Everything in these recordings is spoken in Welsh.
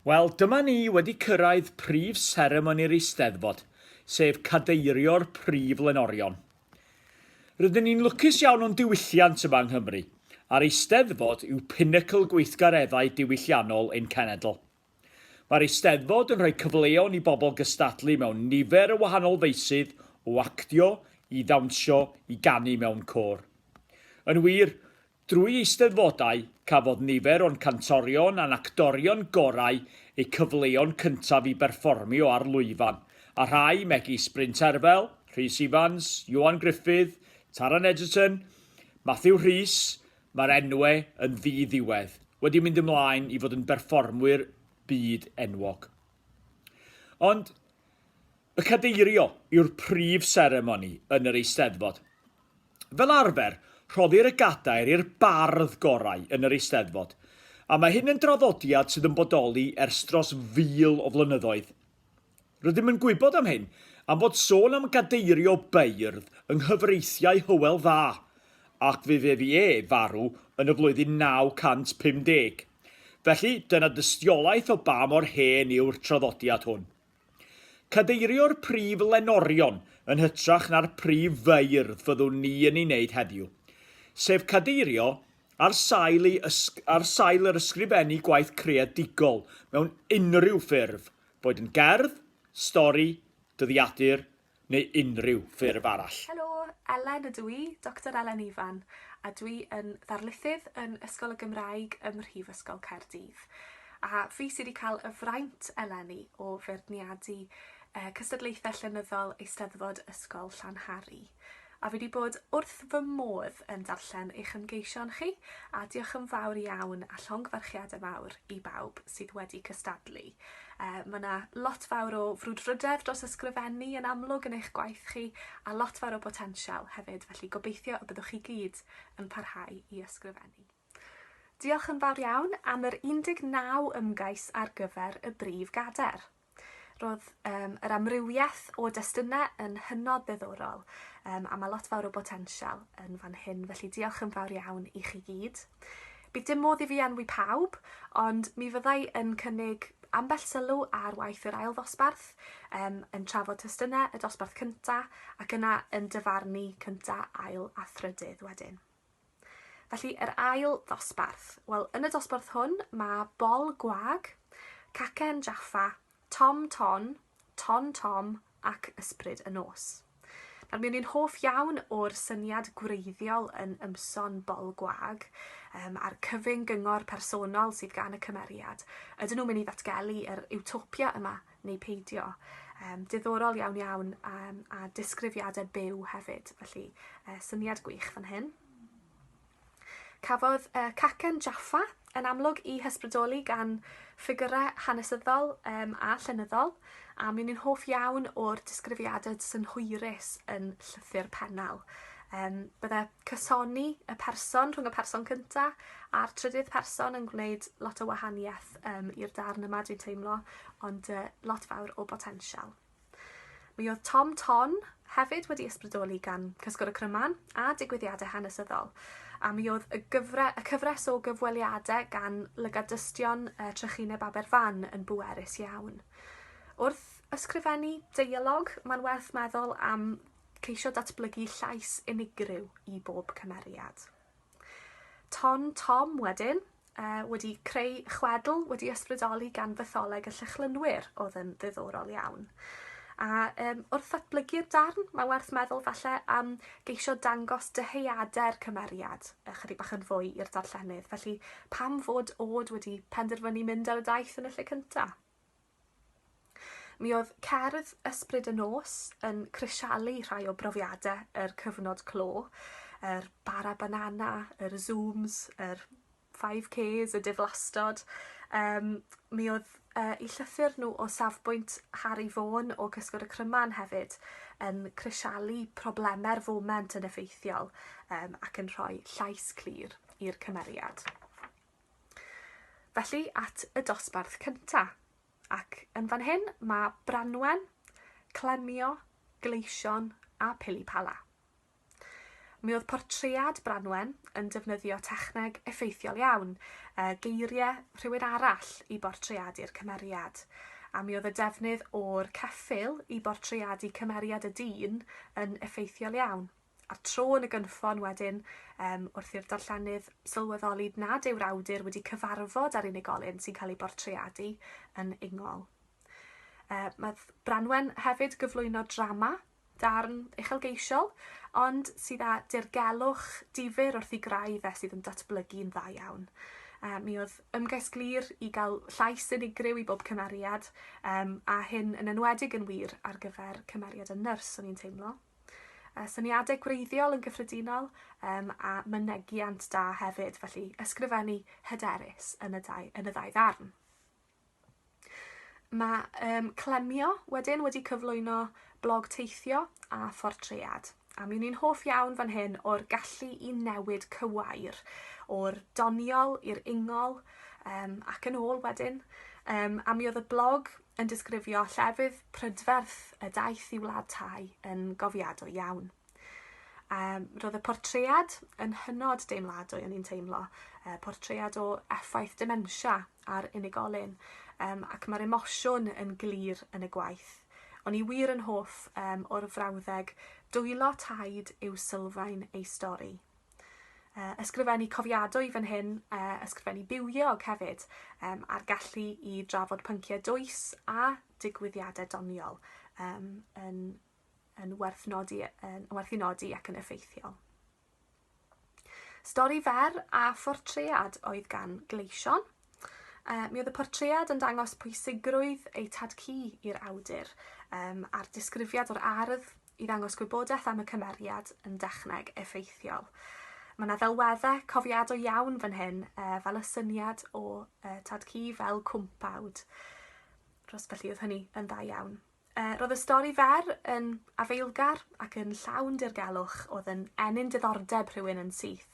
Wel, dyma ni wedi cyrraedd Prif Seremoni'r Eisteddfod, sef Cadeirio'r Prif Lenorion. Rydyn ni'n lwcus iawn o'n diwylliant yma yng Nghymru, a'r Eisteddfod yw pinacl gweithgareddau diwylliannol ein cenedl. Mae'r Eisteddfod yn rhoi cyfleon i bobl gystadlu mewn nifer y wahanol feysydd o actio i ddawnsio i ganu mewn côr. Yn wir, drwy eisteddfodau cafodd nifer o'n cantorion a'n actorion gorau eu cyfleon cyntaf i berfformio ar lwyfan, a rhai megis Bryn Terfel, Rhys Ifans, Iwan Griffith, Taran Edgerton, Matthew Rhys, mae'r enwau yn ddiddiwedd, wedi mynd ymlaen i fod yn berfformwyr byd enwog. Ond y Cadeirio yw'r prif seremoni yn yr Eisteddfod. Fel arfer, rhoddir y gadair i'r bardd gorau yn yr Eisteddfod, a mae hyn yn draddodiad sydd yn bodoli ers dros 1000 o flynyddoedd. Rydym yn gwybod am hyn am fod sôn am gadeirio beirdd yng nghyfreithiau Hywel Dda, ac fe farw yn y flwyddyn 950. Felly, dyna dystiolaeth o ba mor hen yw'r traddodiad hwn. Cadeirio'r Prif Lenorion yn hytrach na'r Prif Feirdd fyddwn ni yn ei wneud heddiw, sef cadeirio ar sail yr ysgrifennu gwaith creadigol mewn unrhyw ffurf, boed yn gerdd, stori, dyddiadur neu unrhyw ffurf arall. Helo, Elen ydw i, Dr Elen Ifan, a dwi yn ddarlithydd yn Ysgol y Gymraeg ym Mhrifysgol Caerdydd. A fi sydd wedi cael y fraint eleni o feirniadu cystadlaethau llenyddol Eisteddfod Ysgol Llanhari. A fi wedi bod wrth fy modd yn darllen eich ymgeision chi, a diolch yn fawr iawn a llongfarchiadau mawr i bawb sydd wedi cystadlu. Mae yna lot fawr o frwdfrydedd dros ysgrifennu yn amlwg yn eich gwaith chi, a lot fawr o potensial hefyd, felly gobeithio y byddwch chi gyd yn parhau i ysgrifennu. Diolch yn fawr iawn am yr 19 ymgais ar gyfer y brif gader. Roedd yr amrywiaeth o destunau yn hynod ddiddorol, a mae lot fawr o potensial yn fan hyn, felly diolch yn fawr iawn i chi gyd. Bydd dim modd i fi enwi pawb, ond mi fyddai yn cynnig ambell sylw ar waith yr ail ddosbarth, yn trafod testunau y dosbarth cyntaf, ac yna yn dyfarnu cyntaf, ail a thrydydd wedyn. Felly, yr ail ddosbarth. Wel, yn y dosbarth hwn, mae bol gwag, cacen jaffa, tom ton, ton tom ac ysbryd y nos. Nawr, mi o'n i'n hoff iawn o'r syniad gwreiddiol yn ymson bol gwag, a'r cyfyng gyngor personol sydd gan y cymeriad. Ydyn nhw'n mynd i ddatgelu yr utopia yma neu peidio. Diddorol iawn a disgrifiadau byw hefyd, felly syniad gwych fan hyn. Cafodd cacen jaffa yn amlwg i hysbrydoli gan ffigurau hanesyddol a llenyddol, a mi o'n i'n hoff iawn o'r disgrifiadau synhwyrus yn llythyr pennal. Bydde cysoni y person rhwng y person cyntaf a'r trydydd person yn gwneud lot o wahaniaeth i'r darn yma, dwi'n teimlo, ond lot fawr o potensial. Mi oedd Tom Ton hefyd wedi ysbrydoli gan Cysgwr y Cryman a digwyddiadau hanesyddol. A mi oedd y cyfres o gyfweliadau gan lygadystion Trychineb Aberfan yn bwerus iawn. Wrth ysgrifennu deialog, mae'n werth meddwl am ceisio datblygu llais unigryw i bob cymeriad. Ton Tom wedyn wedi creu chwedl wedi ysbrydoli gan fetholeg y Llychlynwyr oedd yn ddiddorol iawn. A wrth ddatblygu'r darn, mae werth meddwl falle am geisio dangos dyheuadau'r cymeriad chydig bach yn fwy i'r darllenydd. Felly, pam fod Oed wedi penderfynu mynd ar y daith yn y lle cyntaf? Mi oedd cerdd Ysbryd y Nos yn crisialu rhai o brofiadau yr cyfnod clo, yr bara banana, yr zooms, yr 5Ks, y diflastod. Mi oedd eu llythyr nhw o safbwynt Harry Vaughan o Cysgwr y Cryman hefyd yn crisialu problemau'r foment yn effeithiol ac yn rhoi llais clir i'r cymeriad. Felly at y dosbarth cyntaf. Ac yn fan hyn mae Branwen, Clemio, Gleision a Pilipala. Mi oedd portread Branwen yn defnyddio techneg effeithiol iawn, geiriau rhywun arall i bortreadu'r cymeriad. A mi oedd y defnydd o'r ceffyl i bortreadu cymeriad y dyn yn effeithiol iawn. A'r tro yn y gynffon wedyn, wrth i'r darllenydd sylweddoli nad yw'r awdur wedi cyfarfod ar unigolyn sy'n cael ei bortreadu yn ungol. Mae Branwen hefyd gyflwyno drama, darn uchelgeisiol, ond sydd â dirgelwch difyr wrth i greu fe sydd yn datblygu'n dda iawn. Mi oedd ymgais glir i gael llais unigryw i bob cymeriad, a hyn yn enwedig yn wir ar gyfer cymeriad y nyrs, o'n i'n teimlo. Syniadau gwreiddiol yn gyffredinol, a mynegiant da hefyd, felly ysgrifennu hyderus yn y ddau ddarn. Mae Clemio wedyn wedi cyflwyno blog teithio a phortread. A mi ni'n hoff iawn fan hyn o'r gallu i newid cywair, o'r doniol i'r ungol ac yn ôl wedyn. A mi oedd y blog yn disgrifio llefydd prydferth y daith i wlad tai yn gofiadwy iawn. Roedd y portread yn hynod deimladwy o'n i'n teimlo, portread o effaith dementia ar unigolyn, ac mae'r emosiwn yn glir yn y gwaith. O'n i wir yn hoff o'r frawddeg dwylo taid yw sylfaen ei stori. Ysgrifennu cofiadwy fan hyn, ysgrifennu bywiog hefyd, a'r gallu i drafod pynciau dwys a digwyddiadau doniol yn werthnodi ac yn effeithiol. Stori fer a phortread oedd gan Gleision. Mi oedd y portread yn dangos pwysigrwydd ei tadcu i'r awdur, a'r disgrifiad o'r ardd i ddangos gwybodaeth am y cymeriad yn dechneg effeithiol. Mae yna ddelweddau cofiadwy iawn fan hyn, fel y syniad o tadcu fel cwmpawd. Dros felly oedd hynny yn dda iawn. Roedd y stori fer yn afeilgar ac yn llawn dirgelwch oedd yn enyn diddordeb rhywun yn syth.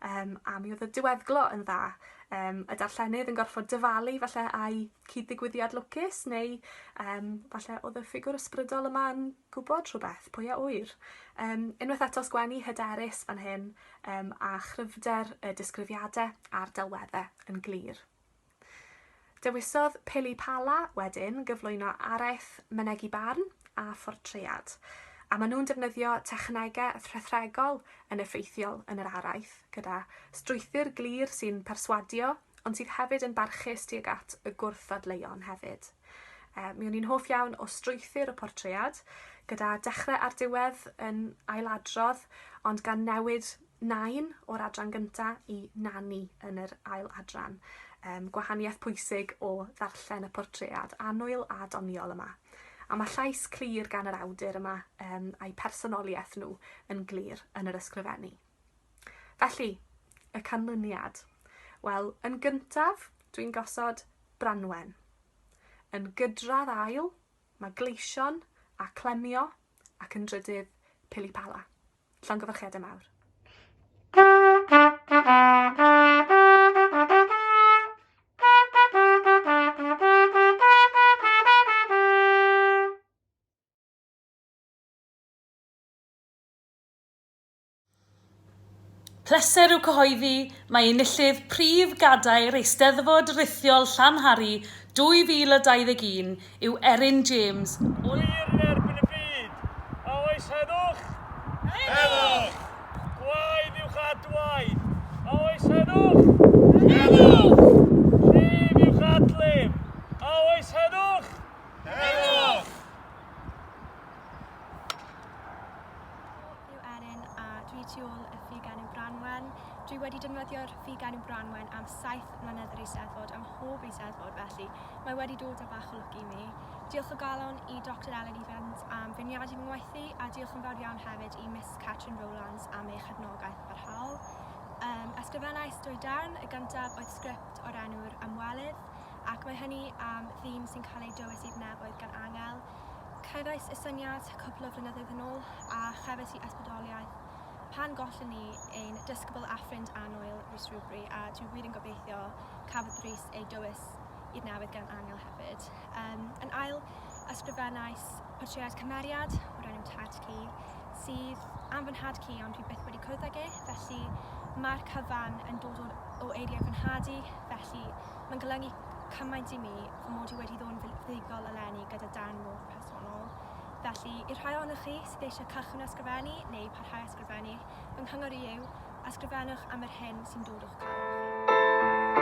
A mi oedd y diweddglo yn dda. Y darllenydd yn gorfod dyfalu falle a'i cyd-ddigwyddiad lwcus, neu falle oedd y ffigwr ysbrydol yma yn gwybod rhywbeth, pwy a wyr. Unwaith eto sgwennu hyderus fan hyn, a chryfder y disgrifiadau a'r delweddau yn glir. Dewisodd Pili Pala wedyn gyflwyno araith mynegu barn a phortread. A maen nhw'n defnyddio technegau thretregol yn effeithiol yn yr araith, gyda strwythur glir sy'n perswadio, ond sydd hefyd yn barchus tuag at y gwrthdadleuon hefyd. Mi o'n i'n hoff iawn o strwythur y portread, gyda dechrau ar diwedd yn ailadrodd, ond gan newid nain o'r adran gyntaf i nani yn yr ail adran. Gwahaniaeth pwysig o ddarllen y portread annwyl a doniol yma. A mae llais clir gan yr awdur yma a'i personoliaeth nhw yn glir yn yr ysgrifennu. Felly, y canlyniad. Wel, yn gyntaf, dwi'n gosod Branwen. Yn gydradd ail, mae Gleision a Clemio ac yn drydydd Pili Pala. Llongyfarchiadau mawr. Pleser i'w cyhoeddi mae enillydd Prif Gadair Eisteddfod Rithiol Llanhari 2021 yw Erin James. Wir yn erbyn y byd, a oes heddwch? Heddwch! Gwaed uwch a dwaed, a oes heddwch? Heddwch! Llif uwch a tlif, a oes heddwch? Heddwch! Yw Erin a dwi tu ôl y ffigan yw Branwen. Dwi wedi defnyddio'r ffigan yw Branwen am 7 mlynedd yr Eisteddfod, am hob Eisteddfod felly. Mae wedi dod â bach o lwc i mi. Diolch o galon i Dr Ellen Evans am feirniadu fy ngwaith i, a diolch yn fawr iawn hefyd i Miss Catrin Rowlands am ei chefnogaeth barhaol. Ysgrifennais dwy darn, y gyntaf oedd sgript o'r enw'r Ymwelydd, ac mae hynny am thîm sy'n cael ei dywys i'r nefoedd gan Angel. Cefais y syniad cwpl o flynyddoedd yn ôl a chefais i ysbrydoliaeth pan gollon ni ein disgybl a ffrind annwyl Rhys Rhywbri, a dwi wir yn gobeithio cafodd Rhys ei dywys i'r newydd gan Angel hefyd. Yn ail, ysgrifennais portread cymeriad o'r enw Tadci sydd am fy nhad ci ond dwi byth wedi cwrdd ag e, felly mae'r cyfan yn dod o eiriau fy nhad i, felly mae'n golygu cymaint i mi fy mod i wedi ddod yn fuddugol eleni gyda dan mor personol. Felly, i'r rhai ohonoch chi sydd eisiau cychwyn ysgrifennu neu parhau ysgrifennu, fy nghyngor i yw ysgrifennwch am yr hyn sy'n dod o'ch calon chi.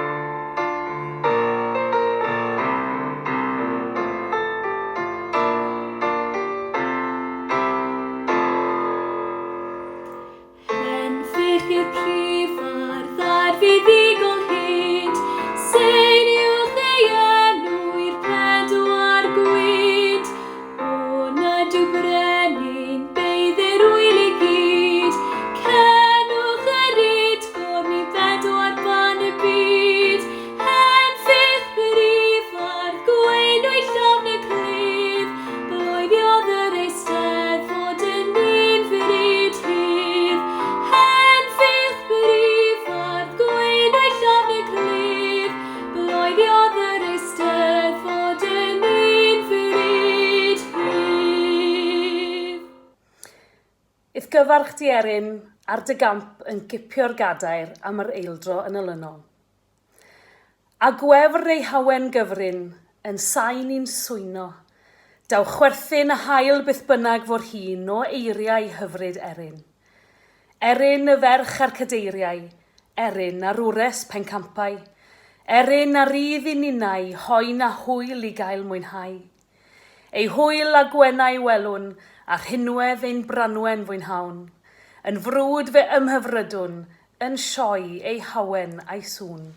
Henffych i'r prif ar ddar fuddigol hyd, seiniwch ei enw i'r pedwar gwyd. O nad yw brenin beidd yr wyl i gyd, cenwch yr idgor ni bedwar ban y byd. Henffych brif ar gweinwy llawn y clif, bloediodd yr Eisteddfod yn un funud hydd. Henffych brif ar gweinwy llawn y clif, bloediodd yr Eisteddfod yn un funud hydd. Idd gyfarch di Erin ar dy gamp yn gipio'r gadair am yr eildro yn y Lenor. A gwefr ei hawen gyfrin yn sain i'n swyno, daw chwerthin y hael byth bynnag fod hun o eiriau hyfryd Erin. Erin y ferch a'r cadeiriau, Erin ar wres pencampau, Erin ar rydd i ninnau, hoen a hwyl i gael mwynhau. Ei hwyl a gwenau welwn, a rhinwedd ein branwen fwynhawn, yn frwd fe ymhyfrydwn, yn sioi ei hawen a'i sŵn.